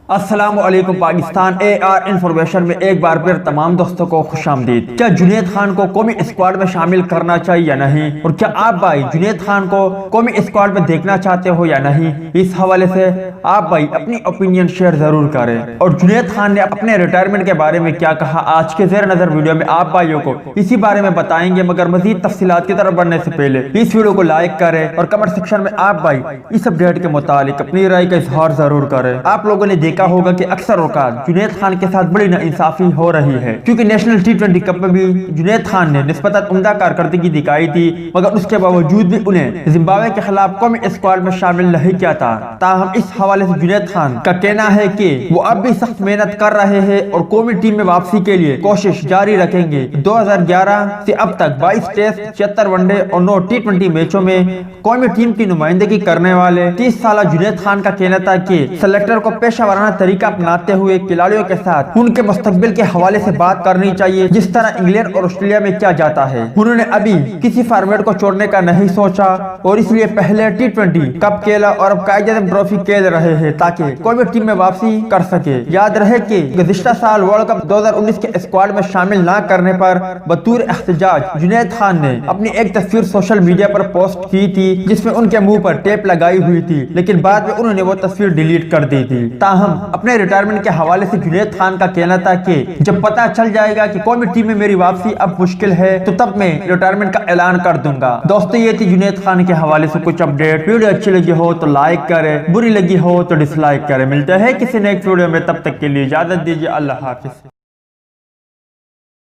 السلام علیکم پاکستان اے are information میں ایک بار پھر تمام دوستوں کو خوش آمدید۔ کیا جنید خان کو قومی اسکواڈ میں شامل کرنا چاہیے یا نہیں، اور کیا آپ بھائی جنید خان کو قومی اسکواڈ میں دیکھنا چاہتے ہو یا نہیں، اس حوالے سے آپ بھائی اپنی اوپینین شیئر ضرور کریں۔ اور جنید خان نے اپنے ریٹائرمنٹ کے بارے میں کیا کہا، آج کے زیر نظر ویڈیو میں آپ بھائیوں کو اسی بارے میں بتائیں گے، مگر مزید تفصیلات کی طرف بڑھنے سے پہلے اس ویڈیو کو لائک کریں اور کمنٹ سیکشن میں آپ بھائی اس اپڈیٹ کے متعلق اپنی رائے کا اظہار ضرور کریں۔ آپ لوگوں نے دیکھا ہوگا کہ اکثر اوقات جنید خان کے ساتھ بڑی ناانصافی ہو رہی ہے، کیونکہ نیشنل ٹی20 کپ میں بھی جنید خان نے نسبتاً عمدہ کارکردگی دکھائی تھی، مگر اس کے باوجود بھی انہیں زمبابوے کے خلاف قومی اسکواڈ میں شامل نہیں کیا تھا۔ تاہم اس حوالے سے جنید خان کا کہنا ہے کہ وہ اب بھی سخت محنت کر رہے ہیں اور قومی ٹیم میں واپسی کے لیے کوشش جاری رکھیں گے۔ 2011 سے اب تک 22 ٹیسٹ، 76 ون ڈے اور 9 ٹی20 میچوں میں قومی ٹیم کی نمائندگی کرنے والے 30 سالہ جنید خان کا کہنا تھا کہ سلیکٹر کو پیشہ ورانہ طریقہ اپناتے ہوئے کھلاڑیوں کے ساتھ ان کے مستقبل کے حوالے سے بات کرنی چاہیے، جس طرح انگلینڈ اور آسٹریلیا میں کیا جاتا ہے۔ انہوں نے ابھی کسی فارمیٹ کو چھوڑنے کا نہیں سوچا اور اس لیے پہلے ٹی20 کپ کھیلا اور اب قائد اعظم ٹرافی کھیل رہے ہیں تاکہ قومی ٹیم میں واپسی کر سکے۔ یاد رہے کہ گزشتہ سال ورلڈ کپ 2019 کے اسکواڈ میں شامل نہ کرنے پر بطور احتجاج جنید خان نے اپنی ایک تصویر سوشل میڈیا پر پوسٹ کی تھی جس میں ان کے منہ پر ٹیپ لگائی ہوئی تھی، لیکن بعد میں انہوں نے وہ تصویر ڈیلیٹ کر دی تھی۔ تاہم اپنے ریٹائرمنٹ کے حوالے سے جنید خان کا کہنا تھا کہ جب پتہ چل جائے گا کہ قومی ٹیم میں میری واپسی اب مشکل ہے تو تب میں ریٹائرمنٹ کا اعلان کر دوں گا۔ دوستو یہ تھی جنید خان کے حوالے سے کچھ اپڈیٹ۔ ویڈیو اچھی لگی ہو تو لائک کریں، بری لگی ہو تو ڈس لائک کریں۔ ملتے ہیں کسی نیکسٹ ویڈیو میں، تب تک کے لیے اجازت دیجیے، اللہ حافظ۔